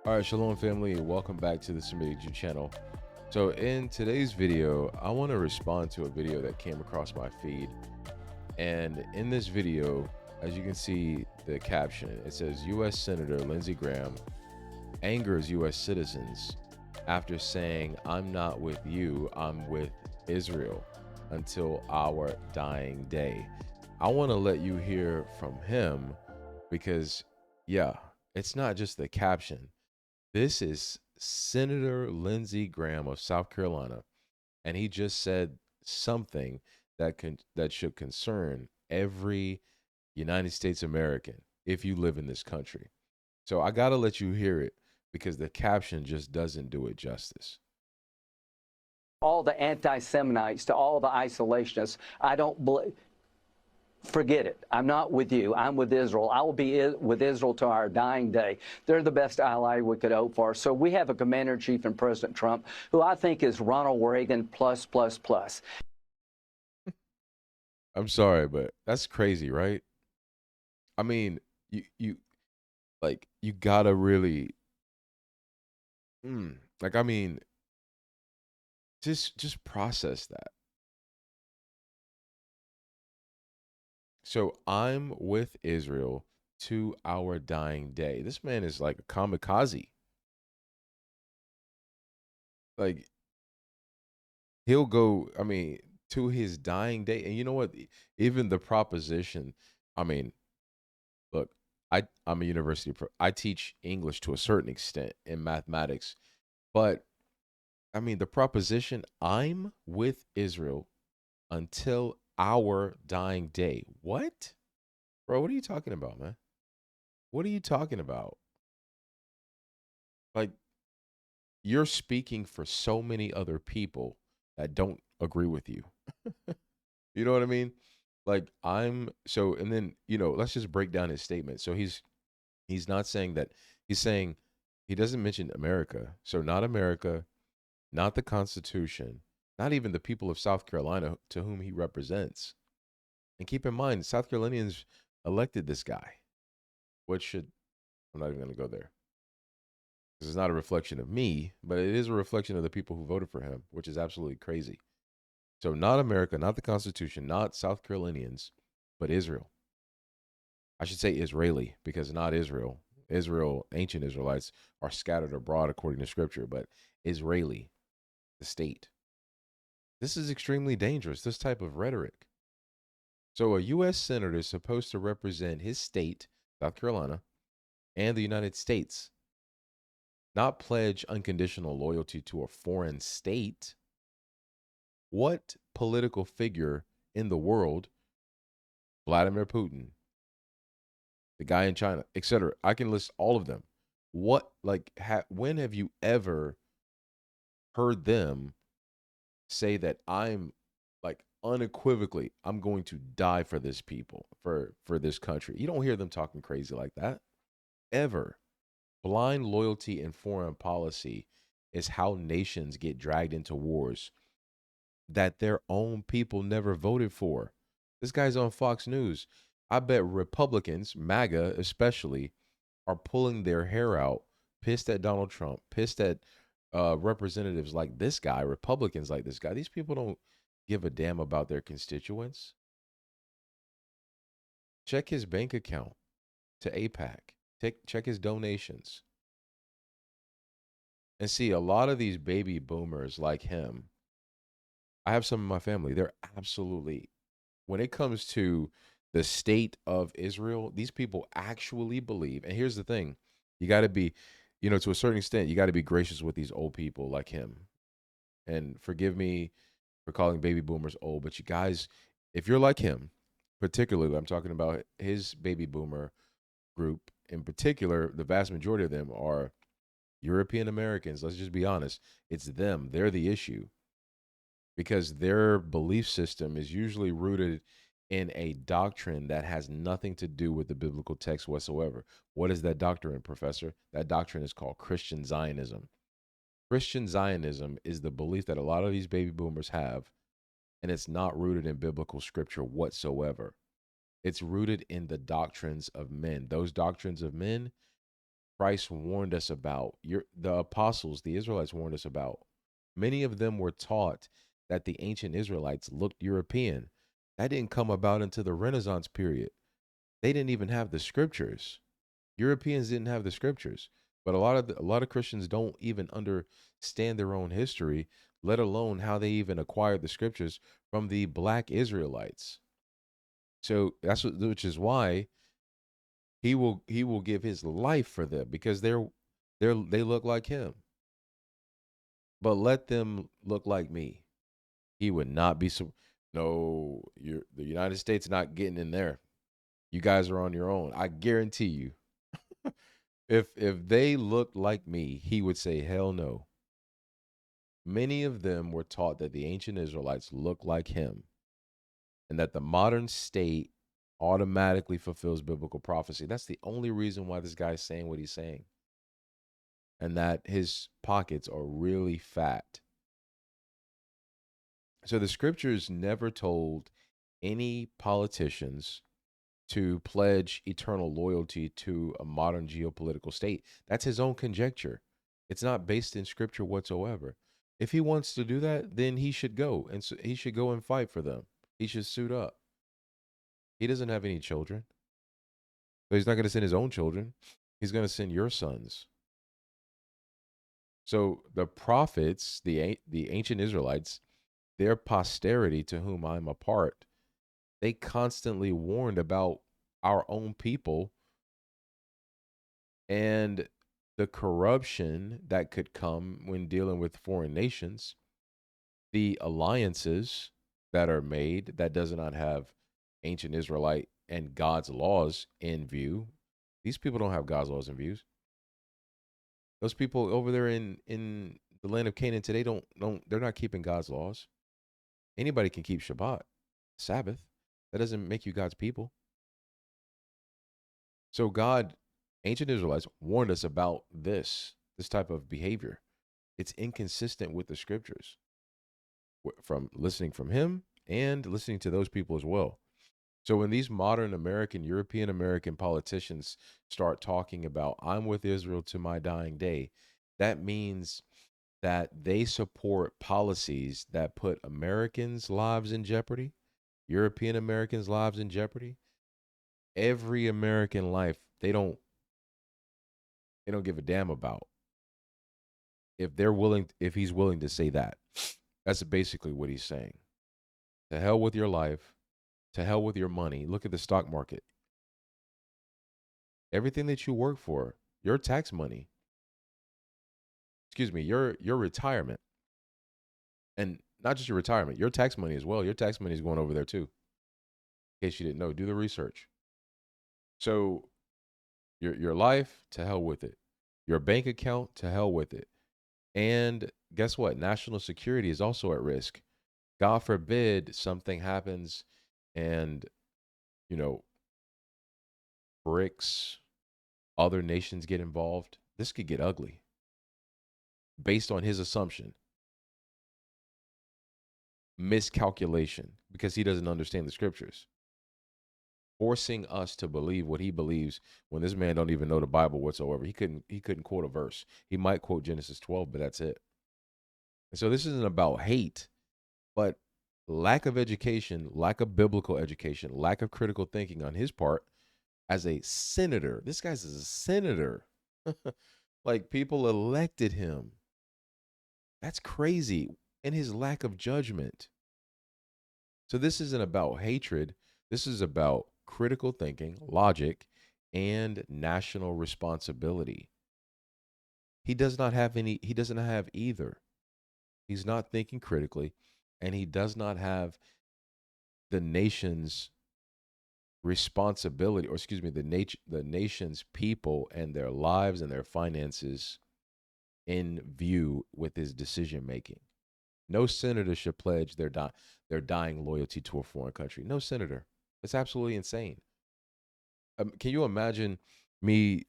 All right, Shalom family, and welcome back to the Semitic Jew channel. So in today's video, I want to respond to a video that came across my feed. And in this video, as you can see the caption, it says U.S. Senator Lindsey Graham angers U.S. citizens after saying, "I'm not with you, I'm with Israel until our dying day." I want to let you hear from him because, yeah, it's not just the caption. This is Senator Lindsey Graham of South Carolina, and he just said something that should concern every United States American if you live in this country. So I got to let you hear it because the caption just doesn't do it justice. All the anti-Semites, to all the isolationists, I don't believe. Forget it. I'm not with you. I'm with Israel. I will be with Israel to our dying day. They're the best ally we could hope for. So we have a commander-in-chief in President Trump, who I think is Ronald Reagan plus, plus, plus. I'm sorry, but that's crazy, right? I mean, you like you gotta really, like I mean, just process that. So I'm with Israel to our dying day. This man is like a kamikaze. Like he'll go, I mean, to his dying day. And you know what? Even the proposition, I mean, look, I'm a I teach English to a certain extent in mathematics, but I mean, the proposition, "I'm with Israel until our dying day." What? Bro, what are you talking about, man? What are you talking about? Like, you're speaking for so many other people that don't agree with you. You know what I mean? Like and then, let's just break down his statement. So he's not saying that, he's saying he doesn't mention America. So not America, not the Constitution, not even the people of South Carolina to whom he represents. And keep in mind, South Carolinians elected this guy. I'm not even going to go there. This is not a reflection of me, but it is a reflection of the people who voted for him, which is absolutely crazy. So not America, not the Constitution, not South Carolinians, but Israel. I should say Israeli because not Israel. Israel, ancient Israelites are scattered abroad according to scripture, but Israeli, the state. This is extremely dangerous, this type of rhetoric. So a U.S. senator is supposed to represent his state, South Carolina, and the United States, not pledge unconditional loyalty to a foreign state. What political figure in the world, Vladimir Putin, the guy in China, etc. I can list all of them. When have you ever heard them say that I'm like unequivocally, I'm going to die for this people, for this country? You don't hear them talking crazy like that ever. Blind loyalty in foreign policy is how nations get dragged into wars that their own people never voted for. This guy's on Fox News. I bet Republicans, MAGA especially, are pulling their hair out, pissed at Donald Trump, pissed at representatives like this guy, Republicans like this guy. These people don't give a damn about their constituents. Check his bank account to APAC. Check his donations. And see, a lot of these baby boomers like him, I have some in my family. They're absolutely, when it comes to the state of Israel, these people actually believe. And here's the thing, you got to be, to a certain extent, you got to be gracious with these old people like him. And forgive me for calling baby boomers old, but you guys, if you're like him, particularly, I'm talking about his baby boomer group in particular, the vast majority of them are European Americans. Let's just be honest. It's them. They're the issue because their belief system is usually rooted in a doctrine that has nothing to do with the biblical text whatsoever. What is that doctrine, Professor? That doctrine is called Christian Zionism. Christian Zionism is the belief that a lot of these baby boomers have, and it's not rooted in biblical scripture whatsoever. It's rooted in the doctrines of men. Those doctrines of men Christ warned us about. The apostles, the Israelites warned us about. Many of them were taught that the ancient Israelites looked European. That didn't come about until the Renaissance period. They didn't even have the scriptures. Europeans didn't have the scriptures. But a lot of Christians don't even understand their own history, let alone how they even acquired the scriptures from the black Israelites. So which is why he will give his life for them, because they look like him. But let them look like me. He would not be so. No, the United States not getting in there. You guys are on your own. I guarantee you. If they looked like me, he would say, hell no. Many of them were taught that the ancient Israelites look like him, and that the modern state automatically fulfills biblical prophecy. That's the only reason why this guy's saying what he's saying. And that his pockets are really fat. So the scriptures never told any politicians to pledge eternal loyalty to a modern geopolitical state. That's his own conjecture. It's not based in scripture whatsoever. If he wants to do that, then he should go, and he should go and fight for them. He should suit up. He doesn't have any children. So he's not going to send his own children. He's going to send your sons. So the prophets, the ancient Israelites, their posterity, to whom I'm a part, they constantly warned about our own people and the corruption that could come when dealing with foreign nations, the alliances that are made that does not have ancient Israelite and God's laws in view. These people don't have God's laws in views. Those people over there in the land of Canaan today they're not keeping God's laws. Anybody can keep Shabbat, Sabbath. That doesn't make you God's people. So ancient Israelites warned us about this type of behavior. It's inconsistent with the scriptures, from listening from him and listening to those people as well. So when these modern American, European American politicians start talking about, I'm with Israel to my dying day, that means that they support policies that put Americans' lives in jeopardy, European Americans' lives in jeopardy. Every American life, they don't give a damn about, if he's willing to say that. That's basically what he's saying. To hell with your life, to hell with your money. Look at the stock market. Everything that you work for, your tax money, your retirement, and not just your retirement, your tax money as well. Your tax money is going over there too. In case you didn't know, do the research. So your life, to hell with it. Your bank account, to hell with it. And guess what? National security is also at risk. God forbid something happens and, BRICS, other nations get involved. This could get ugly based on his assumption. Miscalculation, because he doesn't understand the scriptures. Forcing us to believe what he believes when this man don't even know the Bible whatsoever. He couldn't quote a verse. He might quote Genesis 12, but that's it. And so this isn't about hate, but lack of education, lack of biblical education, lack of critical thinking on his part as a senator. This guy's a senator. Like, people elected him. That's crazy. And his lack of judgment. So this isn't about hatred. This is about critical thinking, logic, and national responsibility. He doesn't have either. He's not thinking critically, and he does not have the nation's responsibility, or excuse me, the nation's people and their lives and their finances in view with his decision making. No senator should pledge their dying loyalty to a foreign country. No senator. It's absolutely insane. Can you imagine me,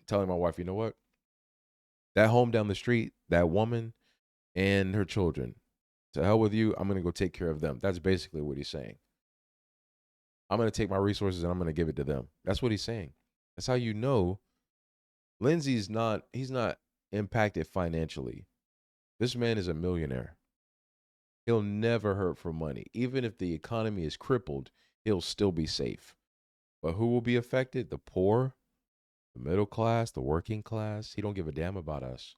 telling my wife, you know what? That home down the street, that woman and her children, to hell with you, I'm going to go take care of them. That's basically what he's saying. I'm going to take my resources and I'm going to give it to them. That's what he's saying. That's how you know Lindsey's not, he's not impacted financially. This man is a millionaire. He'll never hurt for money. Even if the economy is crippled, he'll still be safe. But who will be affected? The poor, the middle class, the working class. He don't give a damn about us.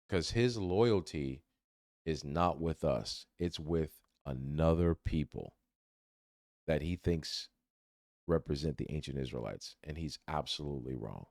Because his loyalty is not with us. It's with another people that he thinks represent the ancient Israelites. And he's absolutely wrong.